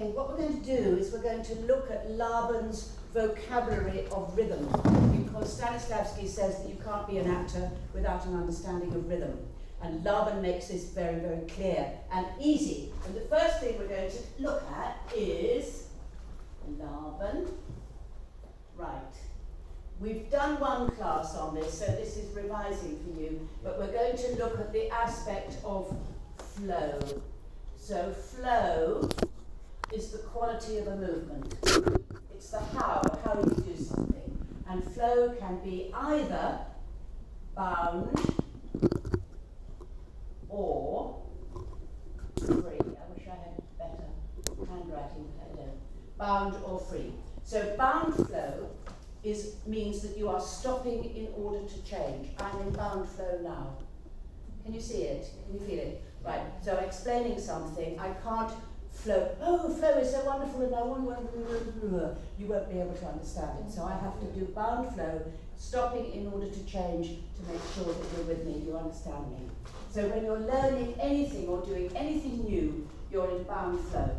Okay, what we're going to do is we're going to look at Laban's vocabulary of rhythm, because Stanislavski says that you can't be an actor without an understanding of rhythm. And Laban makes this very, very clear and easy. And the first thing we're going to look at is Laban. Right. We've done one class on this, so this is revising for you, but we're going to look at the aspect of flow. So flow is the quality of a movement. It's the how you do something. And flow can be either bound or free. I wish I had better handwriting, but I don't. Bound or free. So bound flow means that you are stopping in order to change. I'm in bound flow now. Can you see it? Can you feel it? Right, so explaining something, I can't flow. Oh, flow is so wonderful and I want to, you won't be able to understand it. So I have to do bound flow, stopping in order to change to make sure that you're with me, you understand me. So when you're learning anything or doing anything new, you're in bound flow.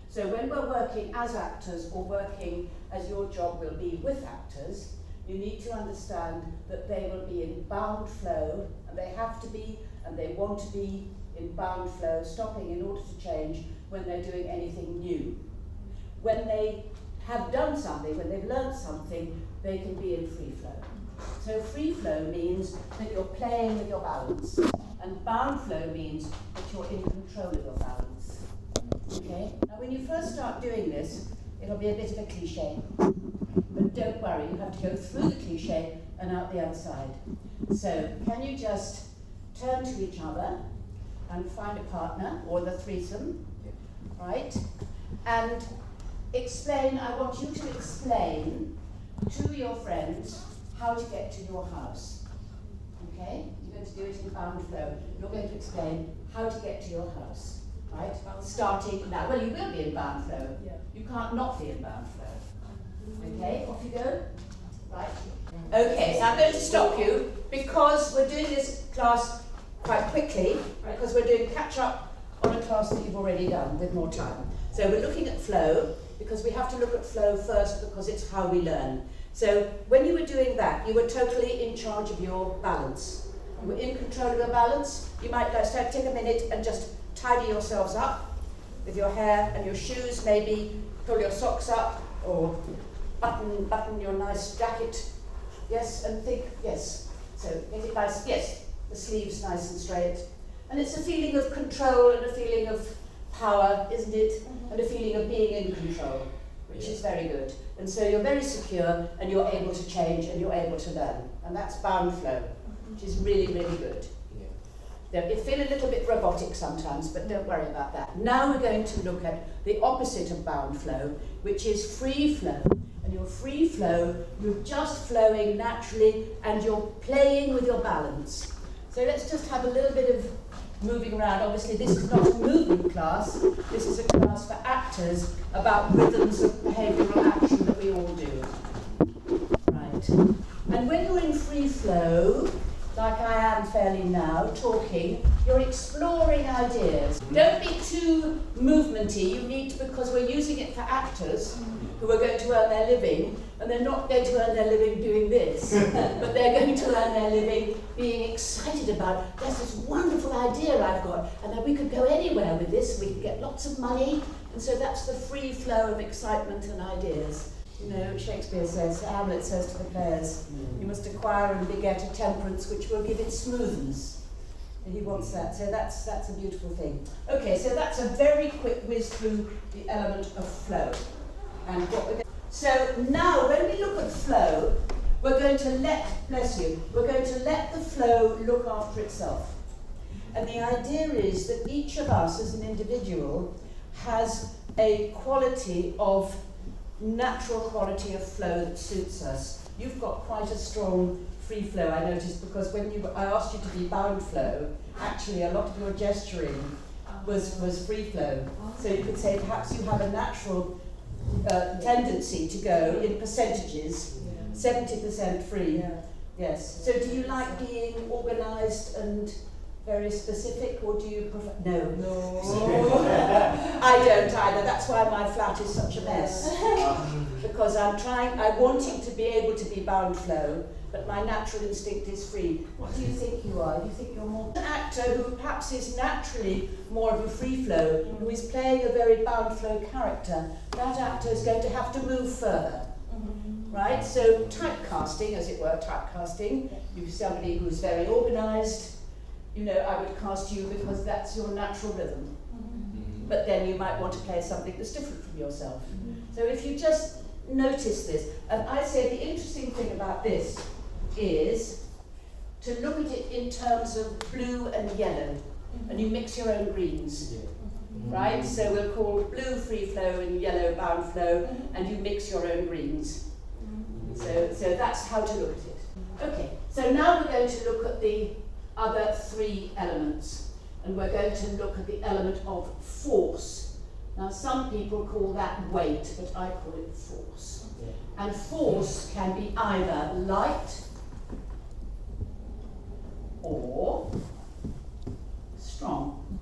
So when we're working as actors or working as your job will be with actors, you need to understand that they will be in bound flow, and they have to be, and they want to be in bound flow, stopping in order to change when they're doing anything new. When they have done something, when they've learned something, they can be in free flow. So free flow means that you're playing with your balance, and bound flow means that you're in control of your balance. Okay? Now when you first start doing this, it'll be a bit of a cliche. But don't worry, you have to go through the cliche and out the other side. So can you just turn to each other and find a partner, or the threesome, right? And explain, I want you to explain to your friends how to get to your house. Okay? You're going to do it in bound flow. You're going to explain how to get to your house, right? Starting now. Well, you will be in bound flow. Yeah. You can't not be in bound flow. Okay, off you go. Right. Okay, so I'm going to stop you because we're doing this class quite quickly, because we're doing catch up on a class that you've already done with more time. So we're looking at flow because we have to look at flow first because it's how we learn. So when you were doing that, you were totally in charge of your balance. You were in control of your balance. You might take a minute and just tidy yourselves up with your hair and your shoes, maybe pull your socks up or button your nice jacket. Yes, and think, yes. So get it nice, yes, the sleeves nice and straight. And it's a feeling of control and a feeling of power, isn't it? And a feeling of being in control, which is very good. And so you're very secure and you're able to change and you're able to learn. And that's bound flow, which is really, really good. It feel a little bit robotic sometimes, but don't worry about that. Now we're going to look at the opposite of bound flow, which is free flow. And your free flow, you're just flowing naturally and you're playing with your balance. So let's just have a little bit of moving around. Obviously this is not a movement class, this is a class for actors about rhythms of behavioural action that we all do. Right. And when you're in free flow, like I am fairly now, talking, you're exploring ideas. Don't be too movementy, you need to, because we're using it for actors who are going to earn their living, and they're not going to earn their living doing this, but they're going to earn their living being excited about, there's this wonderful idea I've got, and then we could go anywhere with this, we could get lots of money, and so that's the free flow of excitement and ideas. You know, Shakespeare says, Hamlet says to the players, you must acquire and beget a temperance which will give it smoothness. And he wants that, so that's a beautiful thing. Okay, so that's a very quick whiz through the element of flow. And what we're so now when we look at flow, we're going to we're going to let the flow look after itself. And the idea is that each of us as an individual has a quality of natural quality of flow that suits us. You've got quite a strong free flow, I noticed, because when I asked you to be bound flow, actually a lot of your gesturing was free flow. So you could say perhaps you have a natural tendency to go in percentages, 70% free. Yes. So do you like being organised and Very specific, or do you prefer? No. I don't either. That's why my flat is such a mess. Because I want it to be able to be bound flow, but my natural instinct is free. What do you think you are? Do you think you're more an actor who perhaps is naturally more of a free flow, who is playing a very bound flow character? That actor is going to have to move further. Right? So typecasting, as it were, you're somebody who's very organised. You know, I would cast you because that's your natural rhythm. But then you might want to play something that's different from yourself. So if you just notice this, and I say the interesting thing about this is to look at it in terms of blue and yellow, and you mix your own greens. Right? So we'll call blue free flow and yellow bound flow, and you mix your own greens. So that's how to look at it. Okay, so now we're going to look at the other three elements, and we're going to look at the element of force. Now some people call that weight, but I call it force. And force can be either light or strong.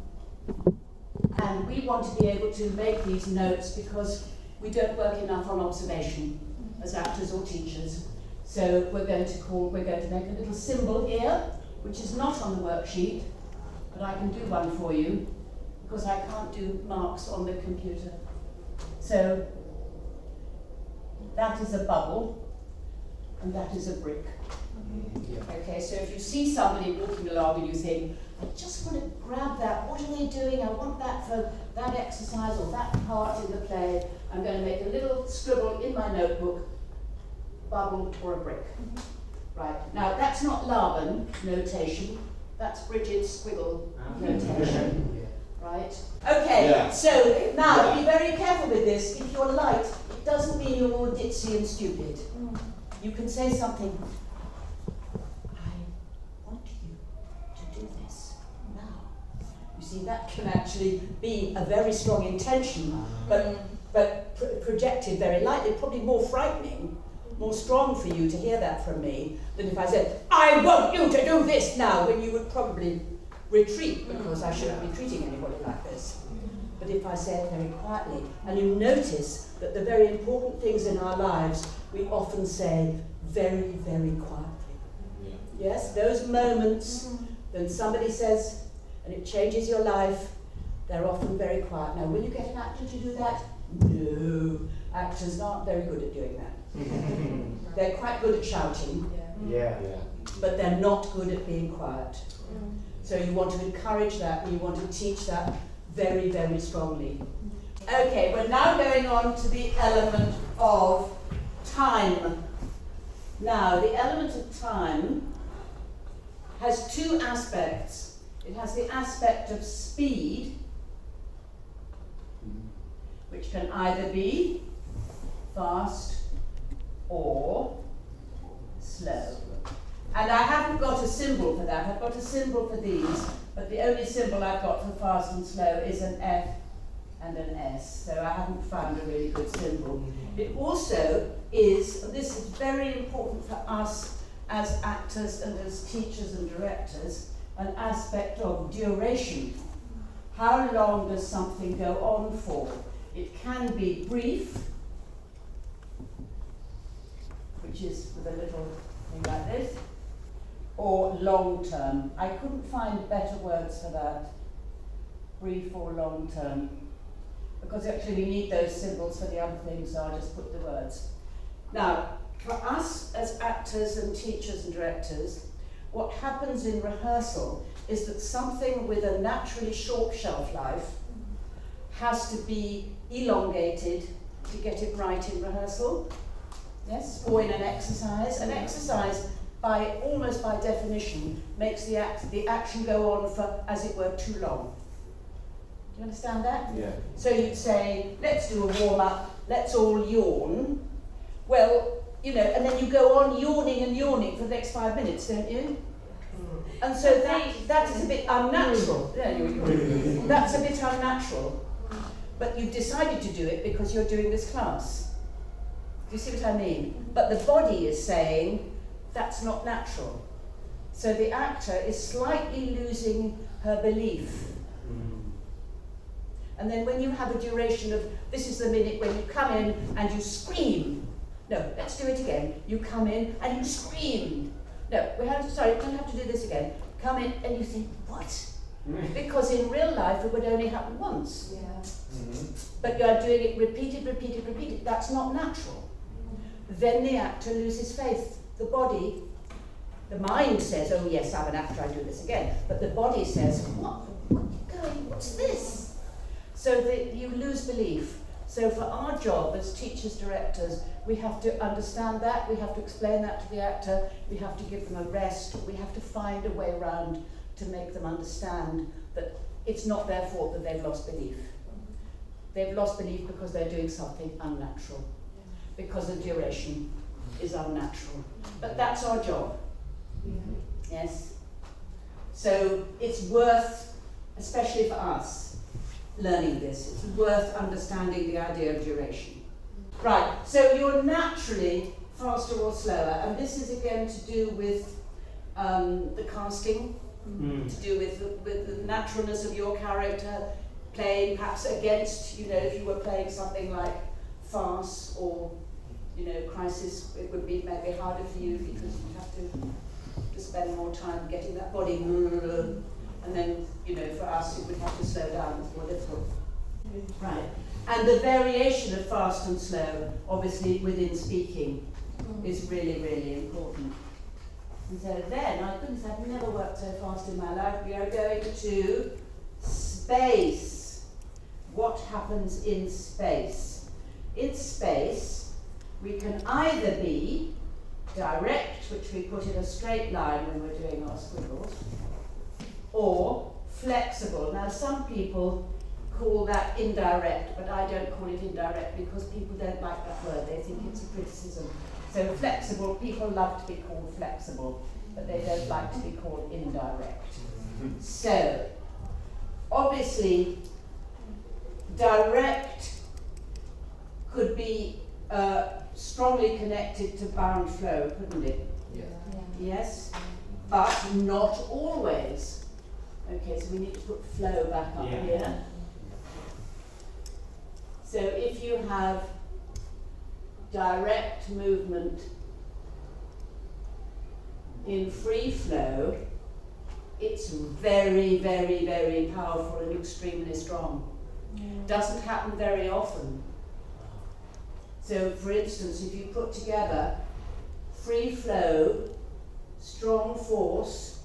And we want to be able to make these notes because we don't work enough on observation as actors or teachers. So we're going to make a little symbol here, which is not on the worksheet, but I can do one for you because I can't do marks on the computer. So that is a bubble, and that is a brick. Okay, so if you see somebody walking along and you think, I just want to grab that, what are they doing? I want that for that exercise or that part in the play. I'm going to make a little scribble in my notebook, bubble or a brick. Right, now that's not Laban notation, that's Brigid's squiggle notation. Right? Okay, so now be very careful with this. If you're light, it doesn't mean you're all ditzy and stupid. You can say something, I want you to do this now. You see, that can actually be a very strong intention, but projected very lightly, probably more frightening, more strong for you to hear that from me than if I said, I want you to do this now, when you would probably retreat because I shouldn't be treating anybody like this. But if I say it very quietly, and you notice that the very important things in our lives, we often say very, very quietly. Yes, those moments when somebody says, and it changes your life, they're often very quiet. Now, will you get an actor to do that? No, actors aren't very good at doing that. They're quite good at shouting, but they're not good at being quiet. So you want to encourage that, and you want to teach that very, very strongly. Okay, we're now going on to the element of time. Now, the element of time has two aspects. It has the aspect of speed, which can either be fast or slow. And I haven't got a symbol for that. I've got a symbol for these, but the only symbol I've got for fast and slow is an F and an S, so I haven't found a really good symbol. It also is, and this is very important for us as actors and as teachers and directors, an aspect of duration. How long does something go on for? It can be brief, which is with a little thing like this, or long term. I couldn't find better words for that, brief or long term, because actually we need those symbols for the other things, so I'll just put the words. Now, for us as actors and teachers and directors, what happens in rehearsal is that something with a naturally short shelf life has to be elongated to get it right in rehearsal. Yes, or in an exercise. An exercise, almost by definition, makes the action go on for, as it were, too long. Do you understand that? Yeah. So you'd say, let's do a warm-up, let's all yawn. Well, you know, and then you go on yawning and yawning for the next 5 minutes, don't you? And so that is a bit unnatural. That's a bit unnatural. But you've decided to do it because you're doing this class. Do you see what I mean? But the body is saying, that's not natural. So the actor is slightly losing her belief. And then when you have a duration of, this is the minute when you come in and you scream. No, let's do it again. You come in and you scream. No, we don't have to do this again. Come in and you think, what? Because in real life it would only happen once. Yeah. But you are doing it repeated. That's not natural. Then the actor loses faith. The body, the mind says, oh yes, I'm an actor, I do this again. But the body says, what's this? So that you lose belief. So for our job as teachers, directors, we have to understand that, we have to explain that to the actor, we have to give them a rest, we have to find a way around to make them understand that it's not their fault that they've lost belief. They've lost belief because they're doing something unnatural, because the duration is unnatural. But that's our job. Yes? So it's worth, especially for us, learning this. It's worth understanding the idea of duration. Right, so you're naturally faster or slower, and this is again to do with the casting, to do with the naturalness of your character, playing perhaps against, if you were playing something like farce or, crisis, it would be maybe harder for you because you'd have to spend more time getting that body, and then, for us, it would have to slow down, it's more difficult. Right. And the variation of fast and slow, obviously, within speaking, is really, really important. And so then, I've never worked so fast in my life. We are going to space. What happens in space? In space, we can either be direct, which we put in a straight line when we're doing our squiggles, or flexible. Now, some people call that indirect, but I don't call it indirect because people don't like that word. They think it's a criticism. So flexible, people love to be called flexible, but they don't like to be called indirect. So, obviously, direct could be strongly connected to bound flow, couldn't it? Yeah. Yes? But not always. Okay, so we need to put flow back up here. So if you have direct movement in free flow, it's very, very, very powerful and extremely strong. Doesn't happen very often. So for instance, if you put together free flow, strong force,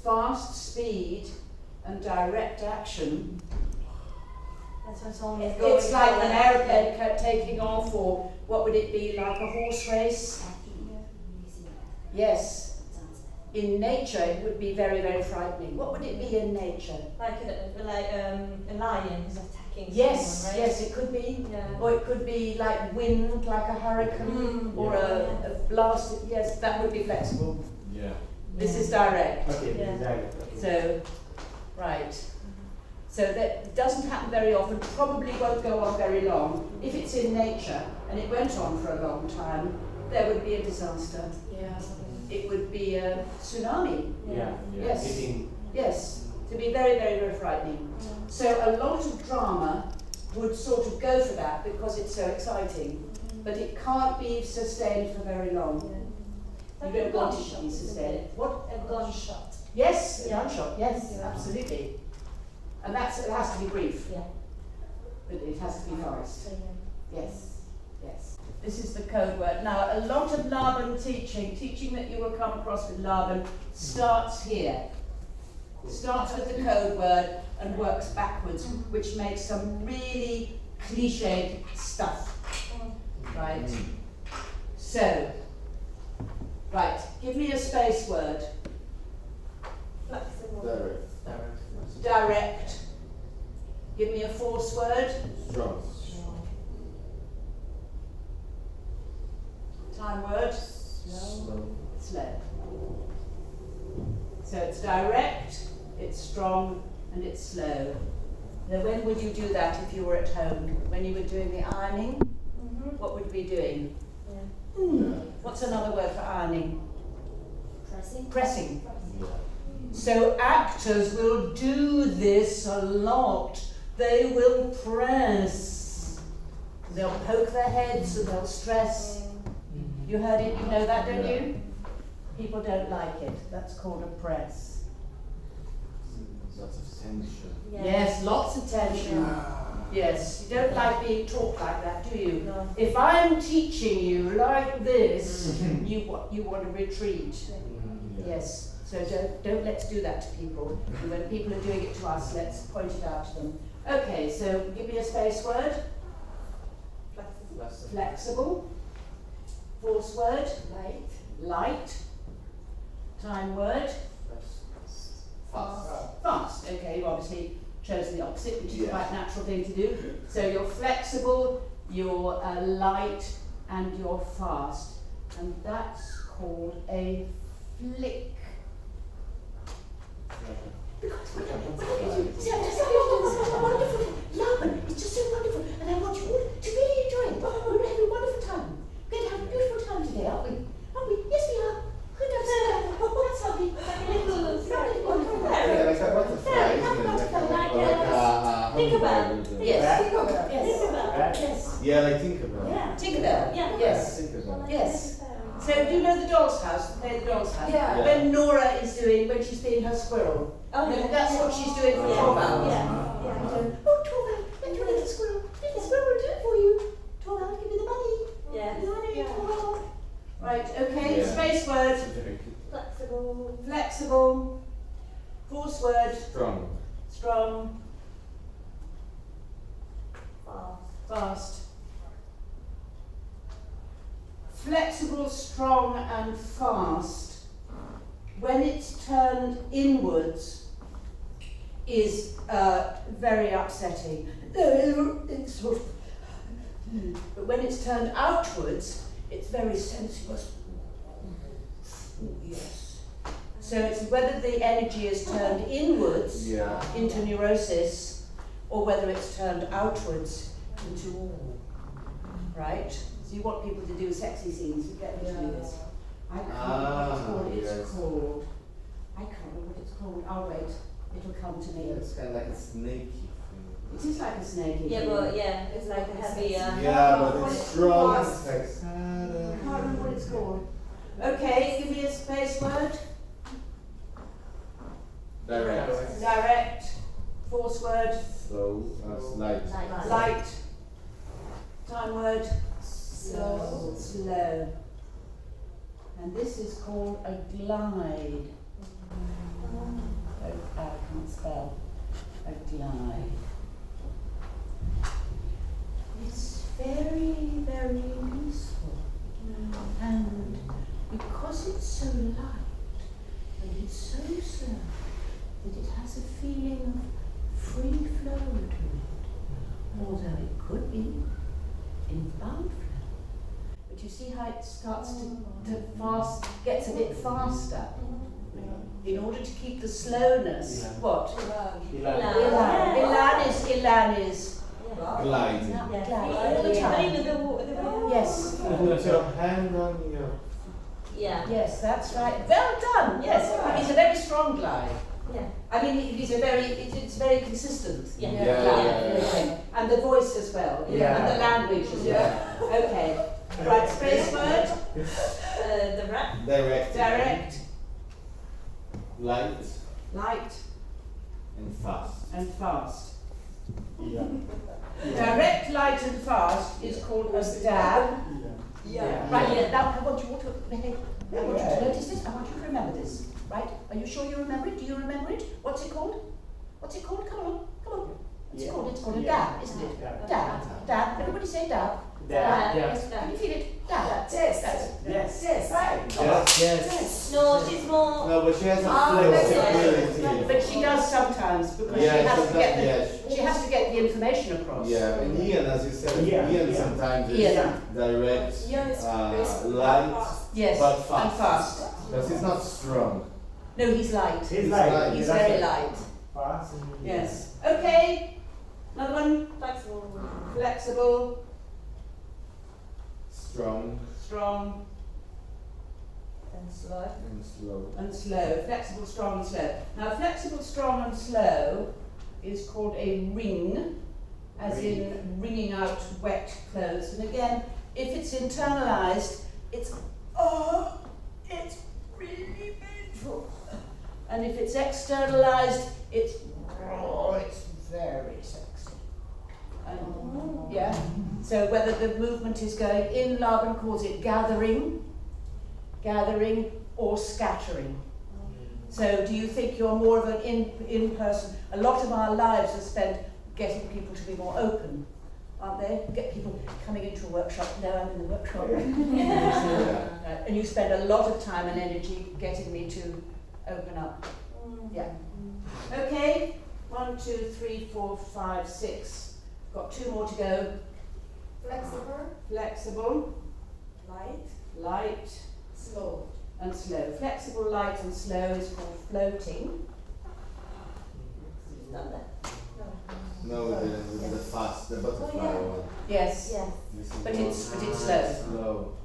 fast speed and direct action, it's like an aeroplane taking off, or what would it be, like a horse race? Yes. In nature it would be very, very frightening. What would it be in nature? Like a lion who's attacking yes, someone, right? Yes, it could be. Yeah. Or it could be like wind, like a hurricane, or a blast. Yes, that would be flexible. Yeah. This is direct. Okay, Yeah. direct. Okay. So, right. So that doesn't happen very often, probably won't go on very long. If it's in nature and it went on for a long time, there would be a disaster. Yeah. It would be a tsunami. Yeah. Yes. Hitting. Yes, to be very, very, very frightening. So a lot of drama would sort of go for that because it's so exciting, but it can't be sustained for very long. You don't want it to be sustained. What? A gunshot. Yes, a gunshot, yes, absolutely. And it has to be brief, Yeah. but it has to be fast. So, Yes, yes. This is the code word. Now, a lot of Laban teaching that you will come across with Laban, starts here. Starts with the code word and works backwards, which makes some really cliched stuff. Right? So, right, give me a space word. flexible. Direct. Give me a force word. Strong. Time word. Slow. Slow. So it's direct, it's strong, and it's slow. Now when would you do that if you were at home? When you were doing the ironing? What would you be doing? Yeah. What's another word for ironing? Pressing. So actors will do this a lot. They will press. They'll poke their heads and they'll stress. You heard it, you know that, don't you? People don't like it. That's called a press. Lots of tension. Yes, lots of tension. Yes, you don't like being taught like that, do you? No. If I'm teaching you like this, you want to retreat. Yes, so don't let's do that to people. And when people are doing it to us, let's point it out to them. Okay, so give me a space word. Flexible. Force word. Light. Time word. Fast. Okay, you obviously chosen the opposite, which is quite a natural thing to do. So you're flexible, you're light, and you're fast. And that's called a flick. Wonderful, Laban, it's just so wonderful, and I want you all to really enjoy it. We're having a wonderful time. We're going to have a beautiful time today, aren't we? Aren't we? Yes, we are. Good, that's lovely. Yeah, like a butterfly, isn't it? Tinkerbell. Yes. Yeah, like Tinkerbell. Tinkerbell. Yes. Tinkerbell. Yes. So do you know the doll's house? Play the doll's house. Yeah. When Nora is doing, when she's being her squirrel. Oh, yeah. That's what she's doing for Yeah. Torvald. Yeah. Oh, Torvald, let your little squirrel. Little squirrel will do it for you. Torvald, give me the money. Yeah. The money, Yeah. Torvald. Right, okay, Yeah. space word. Very cute. Flexible. Force word. Strong. Strong. Fast. Flexible, strong and fast, when it's turned inwards, is very upsetting. But when it's turned outwards, it's very sensuous. Yes. So it's whether the energy is turned inwards into neurosis, or whether it's turned outwards into right? So you want people to do sexy scenes, you get them to do this. I can't remember what it's called. I can't remember what it's called. I'll wait. It'll come to me. It's kind of like a snaky thing. It is like a snake. Yeah, but it's like a heavy. Yeah, but it's strong. It's like. I can't remember what it's called. Okay, give me a space word. Direct. Direct. Force word. Slow. Light. Light. Time word. Slow. And this is called a glide. I can't spell. A glide. It's very, very peaceful. And because it's so light and it's so slow, that it has a feeling of free flow to it. Although it could be inbound flow. But you see how it starts to gets a bit faster. In order to keep the slowness, what? Elan is Gliding. all the time. Yes. Put your hand on your. Yeah. That's right. Well done. Yes, it's a very strong glide. Yeah. I mean, it's very consistent. Yeah. Yeah. And the voice as well. Yeah. And the language as well. Okay. Right, space word. Direct. Direct. Light Light. and fast. And fast. Yeah. Direct, light and fast is called a dab. Right, now I want you all to notice this. I want you to remember this. Right? Are you sure you remember it? Do you remember it? What's it called? What's it called? Come on. What's it called? It's called a dab, isn't it? Dab. Everybody say dab. Dab. Yes. Can you feel it? Dab. Yes. Right. Yes. No, she's more. No, but she has a flexibility. But she does sometimes because she has to get the information across. Yeah, and Ian, as you said, Ian sometimes is direct, light, yes, but fast. And fast. Because he's not strong. No, he's light. He's light. He's very light. Fast. Yes. Okay. Another one. Flexible. Strong. Strong. And slow. And slow. And slow. Flexible, strong, and slow. Now, flexible, strong, and slow is called a ring, as in wringing out wet clothes. And again, if it's internalized, it's really painful. And if it's externalized, it's very sexy. And, yeah. So whether the movement is going in, Laban calls it gathering, or scattering. So do you think you're more of an in-person? A lot of our lives are spent getting people to be more open, aren't they? Get people coming into a workshop. No, I'm in the workshop. And you spend a lot of time and energy getting me to open up. Yeah. Okay. 1, 2, 3, 4, 5, 6. Got 2 more to go. Flexible. Light. Slow. And slow. Flexible, light, and slow is called floating. You've done that? No, we didn't. We did the fast, the butterfly one. Yes. This is But more it's slow. slow.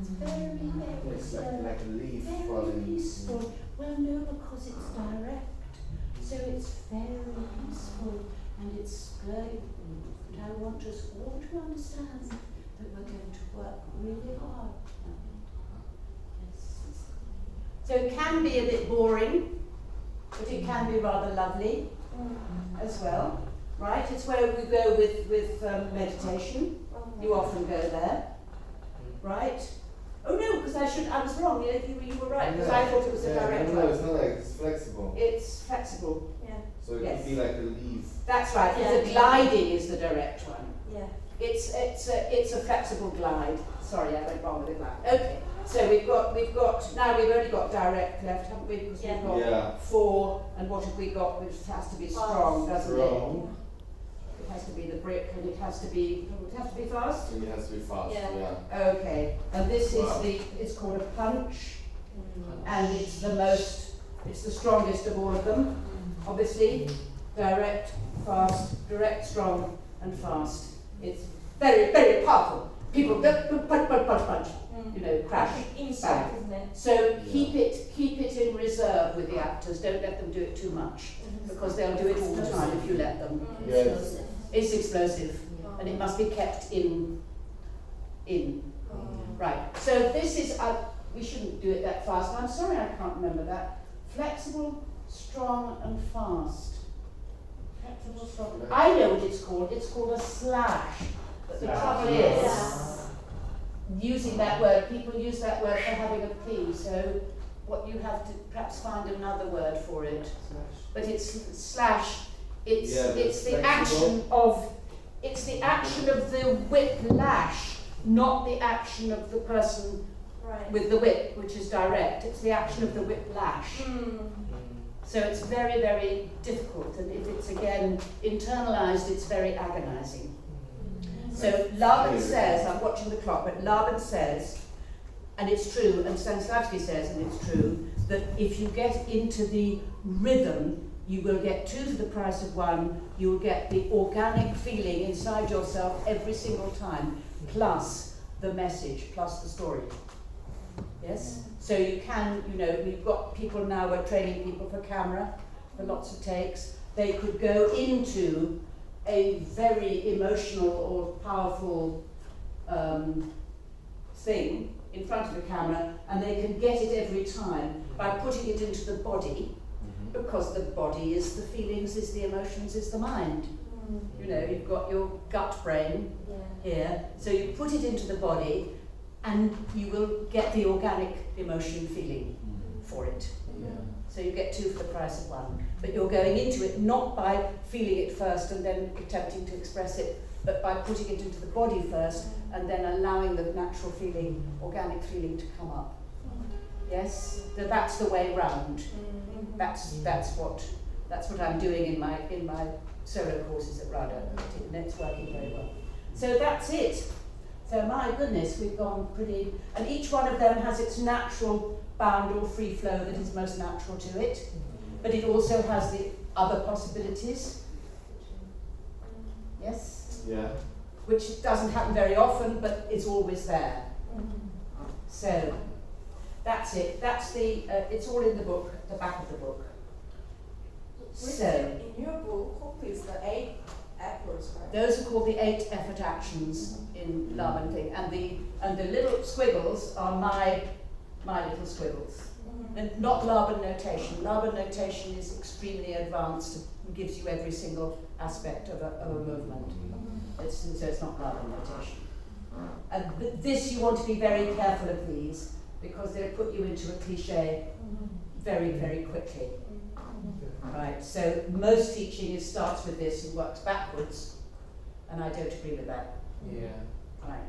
It's very, very It's slow. like a leaf Very falling. peaceful. Well, no, because it's direct. So it's very peaceful and it's slow. And I want us all to understand that we're going to work really hard. Yes. So it can be a bit boring, but it can be rather lovely as well. Right? It's where we go with meditation. You often go there. Right? Oh no, because I was wrong. You were right, because I thought it was a direct No, one. it's not like it's flexible. It's flexible. Yeah. So it Yes. could be like a leaf. That's right. Yeah. The gliding is the direct one. Yeah. It's a flexible glide. Sorry, I went wrong with the glide. Okay. So we've got now we've only got direct left, haven't we? Because Yeah. we've got 4, and what have we got? Which has to be strong, doesn't Strong. it? It has to be the brick, and it has to be fast. It has to be fast. Yeah. Yeah. Okay. And this Wow. it's called a punch, and it's the strongest of all of them. Obviously, direct, fast, direct, strong, and fast. It's very, very powerful. People punch, you know, crash, Inside, bang. isn't it? So keep it in reserve with the actors. Don't let them do it too much, because they'll do it all the time if you let them. Yes. It's explosive, and it must be kept in. Right. So this is. We shouldn't do it that fast. I'm sorry, I can't remember that. Flexible, strong, and fast. Flexible, strong. I know what it's called. It's called a slash. But the trouble is, using that word, people use that word for having a P. So what you have to perhaps find another word for it. But it's slash. It's the action of. It's the action of the whiplash, not the action of the person with the whip, which is direct. It's the action of the whiplash. So it's very, very difficult, and if it's again internalized, it's very agonizing. So Laban says, I'm watching the clock, but Laban says, and it's true, and Stanislavski says, and it's true, that if you get into the rhythm, you will get 2 to the price of 1, you will get the organic feeling inside yourself every single time, plus the message, plus the story. Yes? So you can, we've got people now, we're training people for camera, for lots of takes. They could go into a very emotional or powerful thing in front of the camera, and they can get it every time by putting it into the body, because the body is the feelings, is the emotions, is the mind. You've got your gut brain here, so you put it into the body, and you will get the organic emotion feeling for it. So you get 2 for the price of 1. But you're going into it not by feeling it first and then attempting to express it, but by putting it into the body first and then allowing the natural feeling, organic feeling to come up. Yes? So that's the way round. That's what I'm doing in my solo courses at RADA, and it's working very well. So that's it. So my goodness, we've gone pretty, and each one of them has its natural bound or free flow that is most natural to it, but it also has the other possibilities. Yes? Yeah. Which doesn't happen very often, but it's always there. So, That's it. That's the. It's all in the book, the back of the book. So in your book, hopefully it's the 8 efforts, right? those are called the 8 effort actions in Laban thing, and the little squiggles are my little squiggles, and not Laban notation. Laban notation is extremely advanced and gives you every single aspect of a movement. So it's not Laban notation. And this, you want to be very careful of these because they'll put you into a cliche very, very quickly. Right, so most teaching starts with this and works backwards, and I don't agree with that. Yeah. Right.